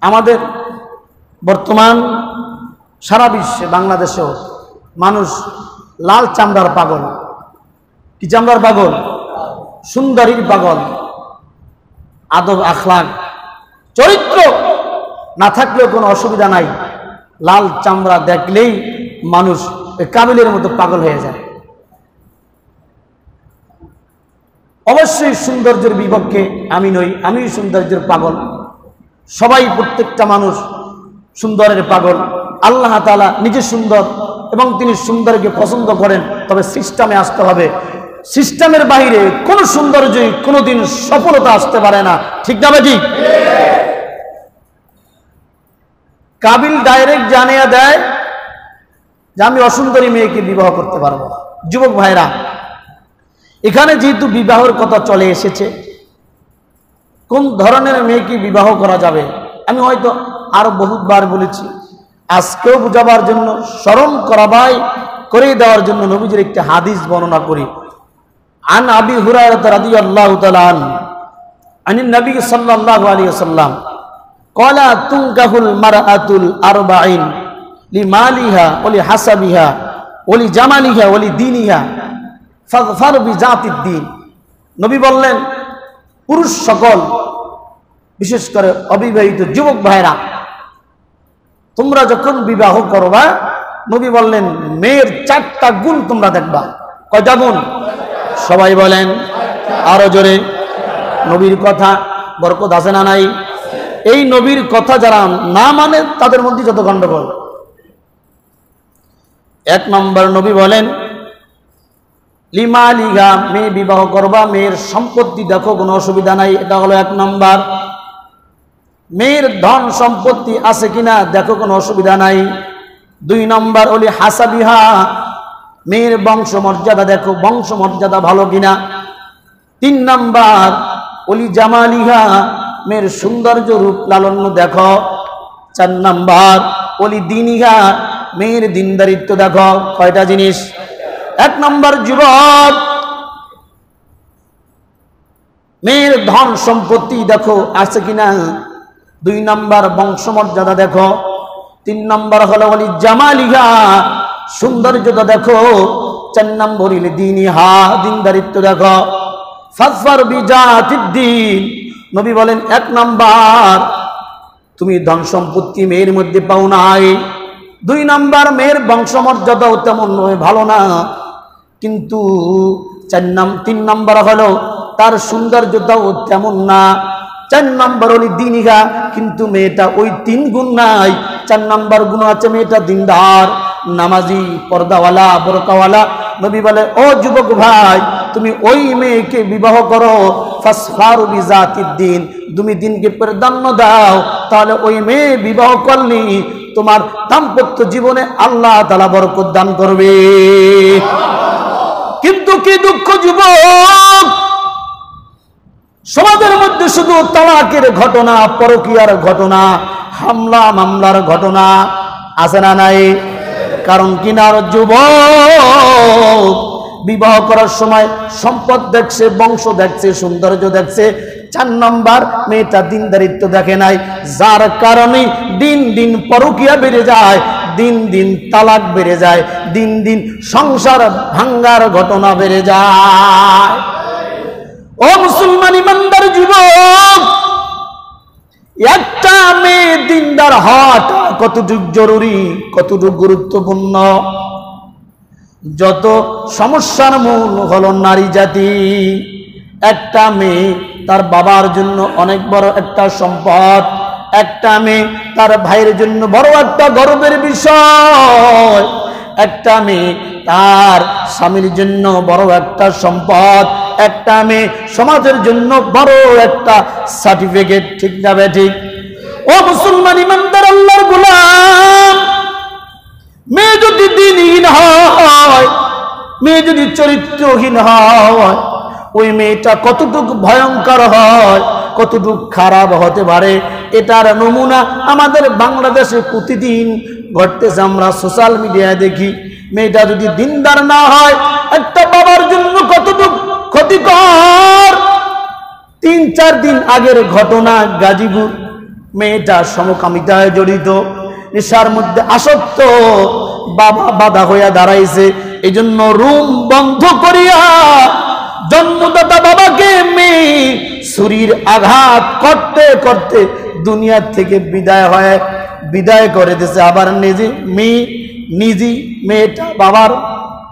আমাদের বর্তমান সারা বিশ্বে বাংলাদেশেও মানুষ লাল চামড়ার পাগল। কি চামড়ার পাগল? সুন্দরীর পাগল। আদব আখলাক চরিত্র না থাকলেও কোনো অসুবিধা নাই, লাল চামড়া দেখলেই মানুষ কাবিলের মতো পাগল হয়ে যায়। অবশ্যই সৌন্দর্যের বিপক্ষে আমি নই, আমি সৌন্দর্যের পাগল। সবাই, প্রত্যেকটা মানুষ সুন্দরের পাগল। আল্লাহ তাআলা নিজে সুন্দর এবং তিনি সুন্দরকে পছন্দ করেন, তবে সিস্টেমে আসতে হবে। সিস্টেমের বাইরে কোনো সৌন্দর্যই কোনোদিন সফলতা আসতে পারে না। ঠিক না ঠিক? কাবিল ডাইরেক্ট জানিয়ে দেয় যে আমি অসুন্দরী মেয়েকে বিবাহ করতে পারবো না। যুবক ভাইরা, এখানে যেহেতু বিবাহের কথা চলে এসেছে, কোন ধরনের মেয়েকে বিবাহ করা যাবে আমি হয়তো আরো বহুবার বলেছি, আজকেও বুঝাবার জন্য, স্মরণ করাবাই করে দেওয়ার জন্য নবীজির একটি হাদিস বর্ণনা করি। আন আবি হুরায়রা রাদিয়াল্লাহু তাআলা আনিন নবী সাল্লাল্লাহু আলাইহি ওয়াসাল্লাম ক্বালা তুনকাহুল মারআতুল আরবাঈন লিমালিহা ওয়া লিহাসাবিহা ওয়া লিজামালিহা ওয়া লিদীনিহা ফাযফার বিজাতিদ দ্বীন। নবী বললেন, পুরুষ সকল, বিশেষ করে অবিবাহিত যুবক ভাইরা, তোমরা যখন বিবাহ করবা, নবী বললেন মেয়ের 4টা গুণ তোমরা দেখবা। কয়টা গুণ? সবাই বলেন আরো জোরে। নবীর কথা বরকত আছে না নাই? এই নবীর কথা যারা না মানে তাদের মধ্যে যত গন্ডগোল। 1 নম্বর নবী বলেন লিমালিহা, মেয়ে বিবাহ করবা, মেয়ের সম্পত্তি দেখো, কোনো অসুবিধা নাই, এটা হলো 1 নম্বর। মেয়ের ধন সম্পত্তি আছে কিনা দেখো, কোনো অসুবিধা নাই। 2 নম্বর ওলি হাসাবিহা, মেয়ের বংশ মর্যাদা দেখো, বংশ মর্যাদা ভালো কিনা। 3 নম্বর ওলি জামালিহা, মেয়ের সৌন্দর্য রূপ লালন্য দেখো। 4 নম্বর ওলি দীনিহা, মেয়ের দিনদারিত্ব দেখো। কয়টা জিনিস? 1 নম্বর যুবক, মেয়ের ধন সম্পত্তি দেখো আছে কিনা। 2 নম্বর বংশমর্যাদা দেখো। 3 নম্বর হলো ওলি জামালিহা, সৌন্দর্যতা দেখো। 4 নম্বর হলো দীনিহা, দিনদারিত্ব দেখো। ফাযফার বিজাতিদ দ্বীন, নবী বলেন 1 নম্বর তুমি ধন সম্পত্তি মেয়ের মধ্যে পাও নাই। 2 নম্বর মেয়ের বংশমর্যাদাও তেমন ভালো না, কিন্তু 3 নম্বর হলো তার সৌন্দর্যতাও তেমন না। 4 নম্বর হলো দীনিহা, কিন্তু মেয়েটা ওই 3 গুণ নাই। 4 নম্বর গুণ আছে মেয়েটা দিনদার, নামাজি, পর্দাওয়ালা, বোরকাওয়ালা। নবী বলে, ও যুবক ভাই, তুমি ওই মেয়েকে বিবাহ করো। ফাসফারু বিজাতিদ দ্বীন, তুমি দিনকে প্রাধান্য দাও, তাহলে ওই মেয়ে বিবাহ করলে তোমার দাম্পত্য জীবনে আল্লাহ তাআলা বরকত দান করবে। কিন্তু কি দুঃখ যুবক, সমাজের মধ্যে শুধু তালাকের ঘটনা, পরকীয়ার ঘটনা, হামলা মামলার ঘটনা আছে না নাই? কারণ কিনার যুবক বিবাহ করার সময় সম্পদ দেখছে, বংশ দেখছে, সৌন্দর্য দেখছে। 4 নম্বর মেয়েটা দিনদারিত্ব দেখে নাই, যার কারণে দিন দিন পরকীয়া বেড়ে যায়, দিন দিন তালাক বেড়ে যায়, দিন দিন সংসার ভাঙ্গার ঘটনা বেড়ে যায়। ও মুসলমান ইমানদার যুবক, একটা মেয়ে দিনদার হওয়াটা কতটুকু জরুরি, কতটুকু গুরুত্বপূর্ণ। যত সমস্যার মূল হলো নারী জাতি। একটা মেয়ে তার বাবার জন্য অনেক বড় একটা সম্পদ, একটা মেয়ে তার ভাইয়ের জন্য বড় একটা গর্বের বিষয়, একটা মেয়ে তার স্বামীর জন্য বড় একটা সম্পদ, একটা মেয়ে সমাজের জন্য বড় একটা সার্টিফিকেট। ঠিক না ঠিক? ও মুসলমান ইমানদার আল্লাহর গোলাম, মেয়ে যদি দিনহীন হয়, মেয়ে যদি চরিত্রহীন হয়, ওই মেয়েটা কতটুকু ভয়ঙ্কর হয়, কতটুকু খারাপ হতে পারে, এটার নমুনা আমাদের বাংলাদেশে প্রতিদিন ঘটতেছে। আমরা সোশ্যাল মিডিয়ায় দেখি, মেয়েটা যদি দিনদার না হয়, একটা বাবার জন্য কতটুকু ক্ষতিকর। 3-4 দিন আগের ঘটনা, গাজীপুর মেয়েটা সমকামিতায় জড়িত, নেশার মধ্যে আসক্ত, বাবা বাধা হইয়া দাঁড়াইছে। এই জন্য রুম বন্ধ করিয়া জন্মদাতা বাবাকে মেয়ে ছুরির আঘাত করতে করতে দুনিয়া থেকে বিদায় করে দিয়েছে। আবার নিজে মেয়েটা বাবার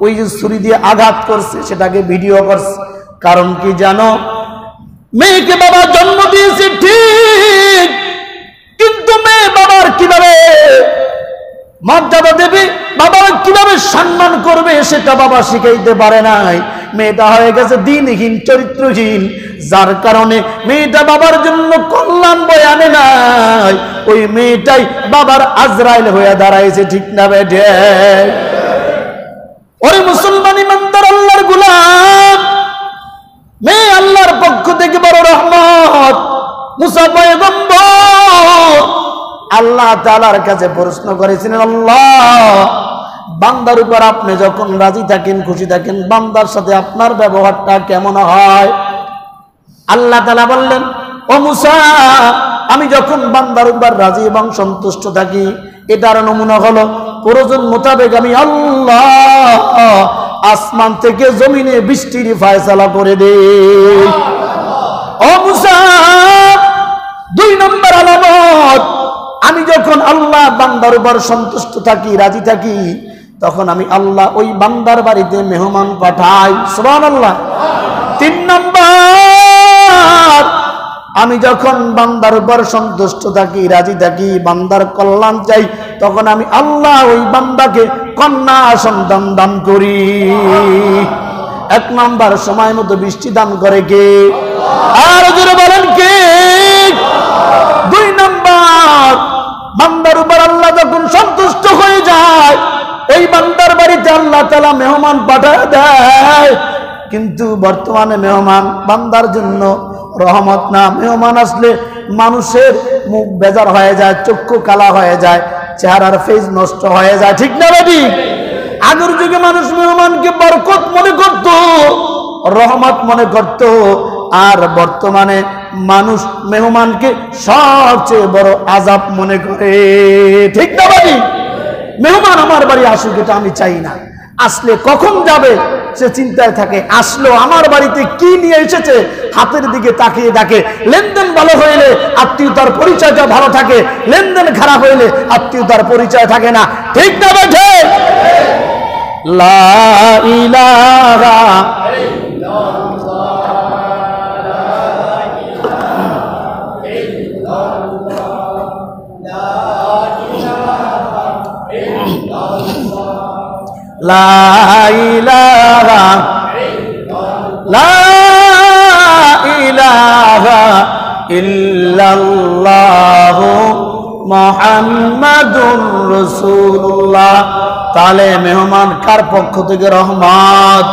ওই যে ছুরি দিয়ে আঘাত করছে সেটাকে ভিডিও করছে। কারণ কি জানো, মেয়েকে বাবা জন্ম দিয়েছে ঠিক, কিন্তু মেয়ে বাবার কিভাবে মর্যাদা দেবে, বাবার কিভাবে সম্মান করবে সেটা বাবা শিখাইতে পারে নাই। মেয়েটা হয়ে গেছে দিনহীন, চরিত্রহীন, যার কারণে মেয়েটা বাবার জন্য কল্যাণ বয়ে আনে নাই। ওই মেয়েটাই বাবার আজরাইল হয়ে দাঁড়াইছে, ঠিক না বেঠে? ওরে মুসলমান ইমানদার আল্লাহর গোলাম, মেয়ে আল্লাহর পক্ষ থেকে বড় রহমত। মুসা পয়গম্বর আল্লাহ তাআলার কাছে প্রশ্ন করেছিলেন, আল্লাহ, বান্দার উপর আপনি যখন রাজি থাকেন, খুশি থাকেন, বান্দার সাথে আপনার ব্যবহারটা কেমন হয়? আল্লাহ তাআলা বললেন, ও মুসা, আমি যখন বান্দার উপর রাজি এবং সন্তুষ্ট থাকি, এটার নমুনা হলো প্রয়োজন মোতাবেক আমি আল্লাহ আসমান থেকে জমিনে বৃষ্টির ফয়সালা করে দেই। ও মুসা, 2 নম্বর আলামত, আমি যখন আল্লাহ বান্দার উপর সন্তুষ্ট থাকি, রাজি থাকি, তখন আমি আল্লাহ ওই বান্দার বাড়িতে মেহমান পাঠাই। সুবহানাল্লাহ। 3 নম্বর, আমি যখন বান্দার উপর সন্তুষ্ট থাকি, রাজি থাকি, বান্দার কল্যাণ চাই, তখন আমি আল্লাহ ওই বান্দাকে কন্যা সন্তান দান করি। 1 নম্বর, সময় মতো বৃষ্টি দান করে কে? আর জোরে বলেন কে? 2 নম্বর, বান্দার উপর আল্লাহ যখন সন্তুষ্ট হয়ে যায়, ওই বান্দার বাড়িতে আল্লাহ তাআলা মেহমান পাঠায় দেয়। কিন্তু বর্তমানে মেহমান বান্দার জন্য রহমত না। মেহমান আসলে মানুষের মুখ বেজার হয়ে যায়, চক্ষু কালা হয়ে যায়, চেহারার ফেজ নষ্ট হয়ে যায়, ঠিক না বেটি? আগের যুগে মানুষ মেহমানকে বরকত মনে করত, রহমত মনে করত, আর বর্তমানে মানুষ মেহমানকে সবচেয়ে বড় আযাব মনে করে, ঠিক না বেটি? মেহমান আমার বাড়ি আসুক, এটা আমি চাই না। আসলে কখন যাবে সে চিন্তায় থাকে, আসলো আমার বাড়িতে কি নিয়ে এসেছে, হাতের দিকে তাকিয়ে দেখে। লেনদেন ভালো হইলে আত্মীয়তার পরিচয়টা ভালো থাকে, লেনদেন খারাপ হইলে আত্মীয়তার পরিচয় থাকে না, ঠিক না বেঠে? লা ইলাহা লা ইলাহা ইল্লাল্লাহু মুহাম্মাদুর রাসূলুল্লাহ। তাহলে মেহমান কার পক্ষ থেকে রহমত?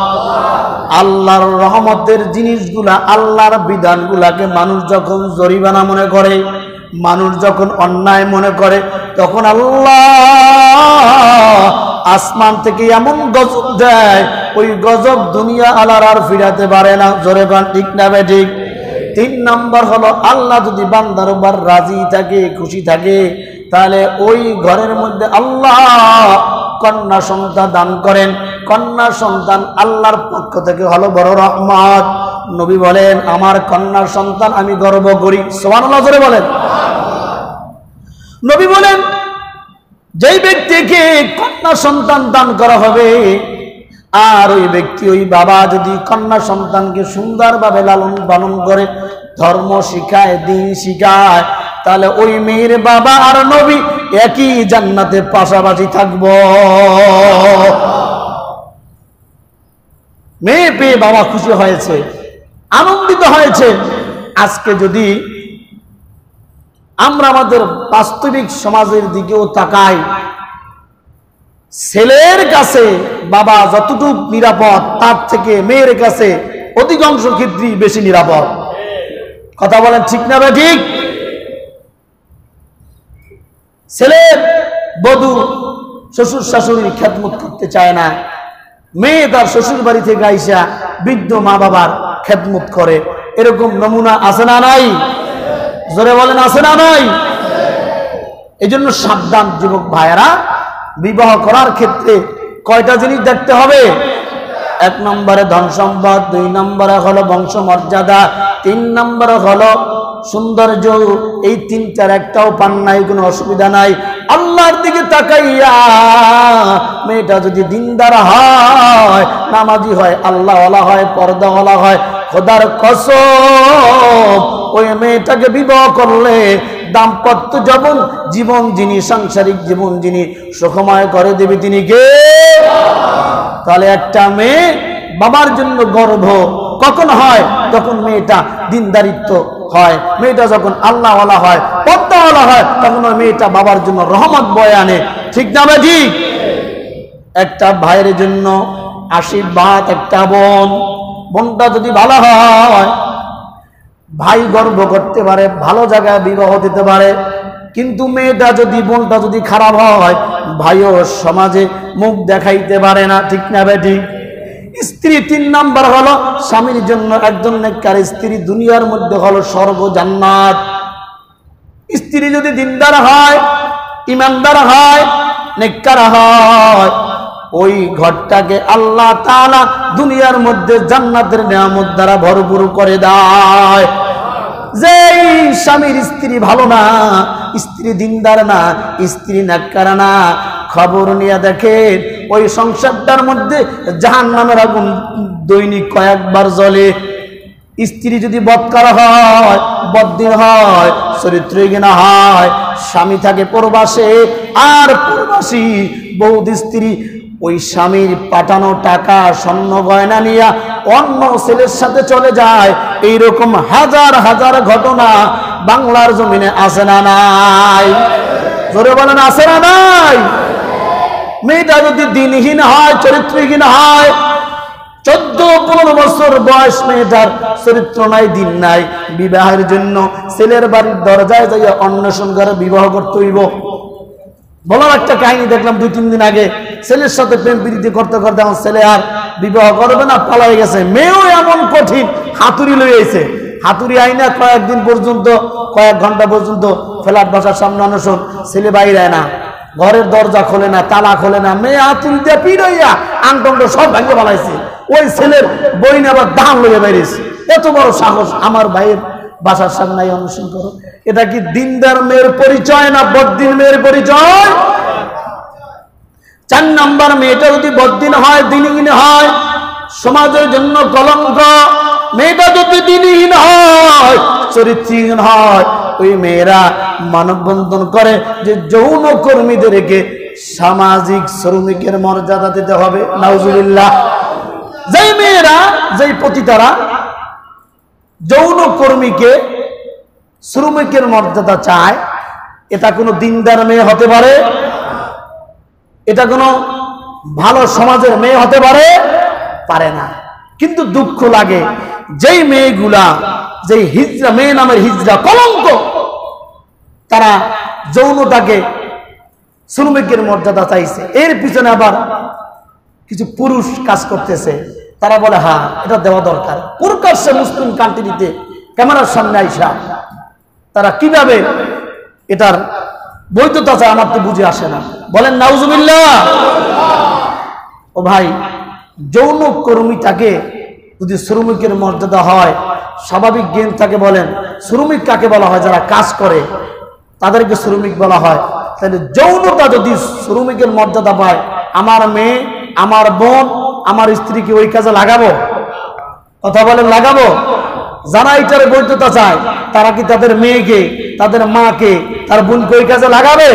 আল্লাহর রহমতের জিনিসগুলা, আল্লাহর বিধানগুলাকে মানুষ যখন জরিমানা মনে করে, মানুষ যখন অন্যায় মনে করে, তখন আল্লাহ আসমান থেকে এমন গজব দেয়, ওই গজব দুনিয়া আলার আর ফিরাতে পারে না। জোরে বান, ঠিক না বেঠিক? 3 নম্বর হলো, আল্লাহ যদি বান্দার উপর রাজি থাকে, খুশি থাকে, তাহলে ওই ঘরের মধ্যে আল্লাহ কন্যা সন্তান দান করেন। কন্যা সন্তান আল্লাহর পক্ষ থেকে হলো বড় রহমত। নবী বলেন, আমার কন্যা সন্তান আমি গর্ব করি। সুবহানাল্লাহ, জোরে বলেন। নবী বলেন, যেই ব্যক্তিকে কন্যা সন্তান দান করা হবে, আর ওই ব্যক্তি, ওই বাবা যদি কন্যা সন্তানকে সুন্দরভাবে লালন পালন করে, ধর্ম শিখায়, দিন শিখায়, তাহলে ওই মেয়ের বাবা আর নবী একই জান্নাতে পাশাপাশি থাকব। মেয়ে পেয়ে বাবা খুশি হয়েছে, আনন্দিত হয়েছে। আজকে যদি আমরা আমাদের বাস্তবিক সমাজের দিকেও তাকাই, ছেলের কাছে বাবা যতটুকু নিরাপদ, তার থেকে মেয়ের কাছে অধিকাংশ ক্ষেত্রেই বেশি নিরাপদ। কথা বলেন, ঠিক না ভাই? ঠিক। ছেলে বধূ শ্বশুর শাশুড়ির খেদমত করতে চায় না, মেয়ে তার শ্বশুর বাড়ি থেকে আইসা বৃদ্ধ মা বাবার খেদমত করে। এরকম নমুনা আছে না নাই? জোরে বলেন, আছে না নাই? এই জন্য সাবধান যুবক ভাইয়েরা, বিবাহ করার ক্ষেত্রে কয়টা জিনিস দেখতে হবে? 1 নম্বরে ধন সম্পদ, 2 নম্বরে হলো বংশ মর্যাদা, 3 নম্বরে হলো সৌন্দর্য। এই 3টার একটাও পান নাই, কোনো অসুবিধা নাই। আল্লাহর দিকে তাকাইয়া মেয়েটা যদি দিনদার হয়, নামাজি হয়, আল্লাহওয়ালা হয়, পর্দাওয়ালা হয়, খোদার কসম ওই মেয়েটাকে বিবাহ করলে দাম্পত্য জীবন যিনি, সাংসারিক জীবন যিনি সুখময় করে দেবে তিনি কে? তাহলে একটা মেয়ে বাবার জন্য গর্ব কখন হয়? যখন মেয়েটা দিনদারিত্ব হয়, মেয়েটা যখন আল্লাহওয়ালা হয়, পর্দাওয়ালা হয়, তখন ওই মেয়েটা বাবার জন্য রহমত বয়ে আনে। ঠিক না ভাই? একটা ভাইয়ের জন্য আশীর্বাদ, একটা বোনটা যদি ভালো হয়, ভাই গর্ব করতে পারে, ভালো জায়গায় বিবাহ দিতে পারে। কিন্তু মেয়েটা যদি, বোনটা যদি খারাপ হয়, ভাইও সমাজে মুখ দেখাইতে পারে না। ঠিক না বেটি? স্ত্রী 3 নাম্বার হলো স্বামীর জন্য একজন নেককার স্ত্রী দুনিয়ার মধ্যে হলো স্বর্গ জান্নাত। স্ত্রী যদি দিনদার হয়, ইমানদার হয়, নেককার হয়, ওই ঘরটাকে আল্লাহ তাআলা দুনিয়ার মধ্যে জান্নাতের নিয়ামত দ্বারা ভরপুর করে দেয়। যেই স্বামীর স্ত্রী ভালো না, স্ত্রী দিনদার না, স্ত্রী নেককার না, খবর নিয়ে দেখেন ওই সংসারটার মধ্যে জাহান্নামের আগুন দৈনিক কয়েকবার জ্বলে। স্ত্রী যদি বদকার হয়, বদ্দিন হয়, চরিত্রহীন হয়, স্বামী থাকে প্রবাসে, আর প্রবাসী বৌদি স্ত্রী ওই স্বামীর পাঠানো টাকা স্বর্ণ গয়না নিয়ে অন্য ছেলের সাথে চলে যায়। এইরকম হাজার হাজার ঘটনা বাংলার জমিনে আছে না নাই? জোরে বলেন, আছে না নাই? মেয়েটা যদি দিনহীন হয়, চরিত্রহীন হয়, 14-15 বছর বয়স, মেয়েটার চরিত্র নাই, দিন নাই, বিবাহের জন্য ছেলের বাড়ির দরজায় যাইয়া অন্বেষণ করে বিবাহ করতে হইব। বলার একটা কাহিনী দেখলাম 2-3 দিন আগে, ছেলের সাথে প্রেম প্রীতি করতে করতে আমার ছেলে আর বিবাহ করবে না, পালাই গেছে। মেয়েও এমন কঠিন, হাতুড়ি লই আইছে, হাতুড়ি আইনা কয়েকদিন পর্যন্ত, কয়েক ঘন্টা পর্যন্ত ফ্ল্যাট বাসার সামনে অনশন, ছেলে বাইরে না, ঘরের দরজা খোলে না, তালা খোলে না, মেয়ে হাতুড়ি দিয়ে পিড়াইয়া আংটংটা সব ভাঙে ফেলাইছে। ওই ছেলের বইন আবার দাম লইয়া বাইরেছে। এত বড় সাহস! আমার ভাইয়ের বাসার সামনে অনশন করো। এটা কি দিনদার মেয়ের পরিচয় না বদ্দিন মেয়ের পরিচয়? 4 নাম্বার, মেয়েটা যদি বদ্দিন হয়, দিনহীন হয়, সমাজের জন্য কলঙ্ক। মেয়েটা যদি দিনহীন হয়, চরিত্রহীন হয়, ওই মেয়েরা মানববন্ধন করে যে যৌন কর্মীদেরকে সামাজিক শ্রমিকের মর্যাদা দিতে হবে। নাউজুবিল্লাহ। যেই মেয়েরা, যেই পতিতারা যৌন কর্মীকে শ্রমিকের মর্যাদা চায়, এটা কোনো দিনদার মেয়ে হতে পারে? এটা কোনো ভালো সমাজের মেয়ে হতে পারে না। কিন্তু দুঃখ লাগে, যেই মেয়েগুলা, যেই হিজড়া মেয়ে নামের হিজড়া কলঙ্ক, তারা যৌনতাকে শ্রমিকের মর্যাদা চাইছে। এর পিছনে আবার কিছু পুরুষ কাজ করতেছে, তারা বলে হ্যাঁ এটা দেওয়া দরকার। প্রকাশ্যে মুসলিম কান্ট্রিতে ক্যামেরার সামনে আইসা তারা কিভাবে এটার বৈধতা চায় আমার তো বুঝে আসে না। বলেন নাউজুবিল্লাহ। ও ভাই, যৌন কর্মীটাকে যদি শ্রমিকের মর্যাদা হয়, স্বাভাবিক জ্ঞান তাকে বলেন শ্রমিক কাকে বলা হয়? যারা কাজ করে তাদেরকে শ্রমিক বলা হয়। তাহলে যৌনতা যদি শ্রমিকের মর্যাদা পায়, আমার মেয়ে, আমার বোন, আমার স্ত্রীকে ওই কাজে লাগাবো? কথা বলেন, লাগাবো? যারা এটার বৈধতা চায় তারা কি তাদের মেয়েকে, তাদের মাকে, তার বোনকে ওই কাজে লাগাবে?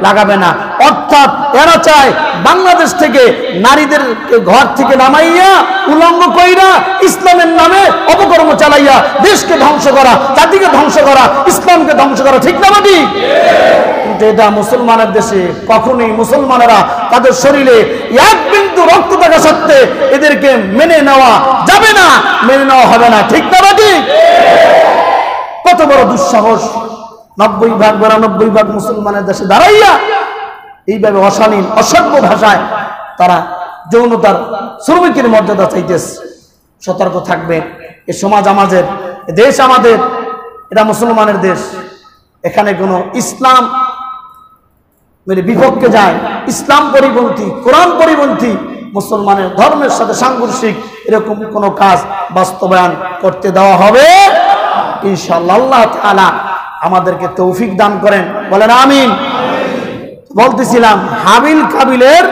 লাগাবে না। অর্থাৎ এরা চায় বাংলাদেশ থেকে নারীদেরকে ঘর থেকে নামাইয়া উলঙ্গ কইরা ইসলামের নামে অপকর্ম চালাইয়া দেশকে ধ্বংস করা, জাতিকে ধ্বংস করা, ইসলামকে ধ্বংস করা। ঠিক না বাদি? কিন্তু এটা মুসলমানের দেশে কখনোই মুসলমানেরা তাদের শরীরে 1 বিন্দু রক্ত থাকা সত্ত্বে এদেরকে মেনে নেওয়া যাবে না, মেনে নেওয়া হবে না। ঠিক না বাদি? কত বড় দুঃসাহস! 90-92% মুসলমানের দেশে দাঁড়াইয়া এইভাবে অশালীন অসভ্য ভাষায় তারা যৌনতার শ্রমিকের মর্যাদা চাইতেছে। সতর্ক থাকবে। এ সমাজ আমাদের, দেশ আমাদের, এটা মুসলমানের দেশ। এখানে কোনো ইসলাম মেরে বিপক্ষে যায়, ইসলাম পরিপন্থী, কোরআন পরিপন্থী, মুসলমানের ধর্মের সাথে সাংঘর্ষিক এরকম কোন কাজ বাস্তবায়ন করতে দেওয়া হবে ইনশাআল্লাহ। আল্লাহ তাআলা আমাদেরকে তৌফিক দান করেন, বলেন আমিন। বলতেছিলাম হাবিল কাবিলের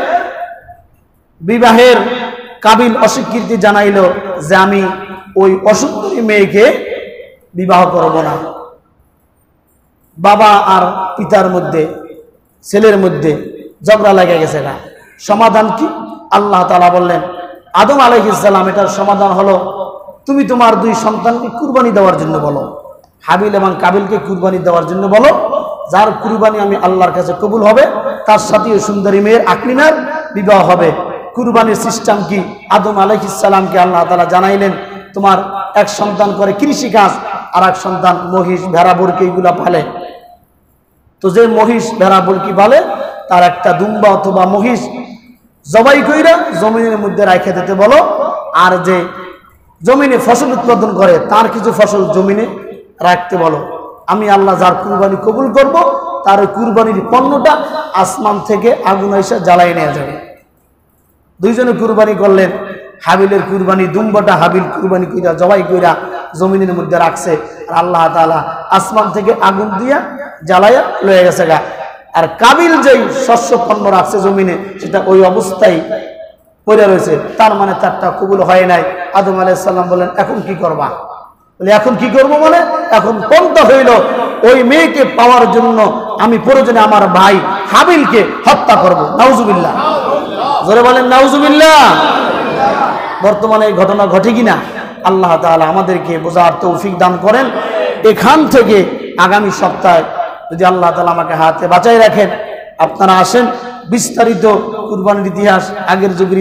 বিবাহের কাবিল অস্বীকৃতি জানাইলো যে আমি ওই অসুন্দরী মেয়েকে বিবাহ করব না। বাবা আর পিতার মধ্যে, ছেলের মধ্যে ঝগড়া লেগে গেছে না। সমাধান কি? আল্লাহ তাআলা বললেন আদম আলাইহিস সালাম, এটার সমাধান হলো তুমি তোমার দুই সন্তানকে কুরবানি দেওয়ার জন্য বলো, হাবিল এবং কাবিলকে কুরবানি দেওয়ার জন্য বলো। যার কুরবানি আমি আল্লাহর কাছে কবুল হবে তার সাথে সুন্দরী মেয়ের আকলিমার বিবাহ হবে। কুরবানির সিস্টেম কি? আদম আলাইহিস সালামকে আল্লাহ তাআলা জানাইলেন তোমার এক সন্তান করে কৃষি কাজ, আর এক সন্তান মহিষ ভেড়া বরকি এগুলা পালে। তো যে মহিষ ভেড়া বরকি পালে তার একটা দুম্বা অথবা মহিষ জবাই কইরা জমিনের মধ্যে রাখে দিতে বলো, আর যে জমিনে ফসল উৎপাদন করে তার কিছু ফসল জমিনে রাখতে বলো। আমি আল্লাহ যার কুরবানি কবুল করব তার ওই কুরবানির পণ্যটা আসমান থেকে আগুন এসে জ্বালাই নেওয়া যাবে। দুইজনে কুরবানি করলেন। হাবিলের কুরবানি দুম্বাটা হাবিল কুরবানি কইরা জবাই কইরা জমিনের মধ্যে রাখছে, আর আল্লাহ তাআলা আসমান থেকে আগুন দিয়া জ্বালাইয়া লয়ে গেছে গা। আর কাবিল যেই শস্য পণ্য রাখছে জমিনে সেটা ওই অবস্থায় পড়ে রয়েছে, তার মানে তারটা কবুল হয় নাই। আদম আলাইহিস সালাম বলেন এখন কি করবা? বলে এখন কি করব মানে এখন পন্থা হইল ওই মেয়েকে পাওয়ার জন্য আমি প্রয়োজনে আমার ভাই হাবিলকে হত্যা করব। নাউজুবিল্লাহ, জোরে বলেন নাউজুবিল্লাহ। বর্তমানে এই ঘটনা ঘটে কিনা? আল্লাহ তাআলা আমাদেরকে বোঝার তৌফিক দান করেন। এখান থেকে আগামী সপ্তাহে যদি আল্লাহ তাআলা আমাকে হাতে বাঁচাই রাখেন, আপনারা আসেন, বিস্তারিত কুরবানির ইতিহাস, আগের যুগের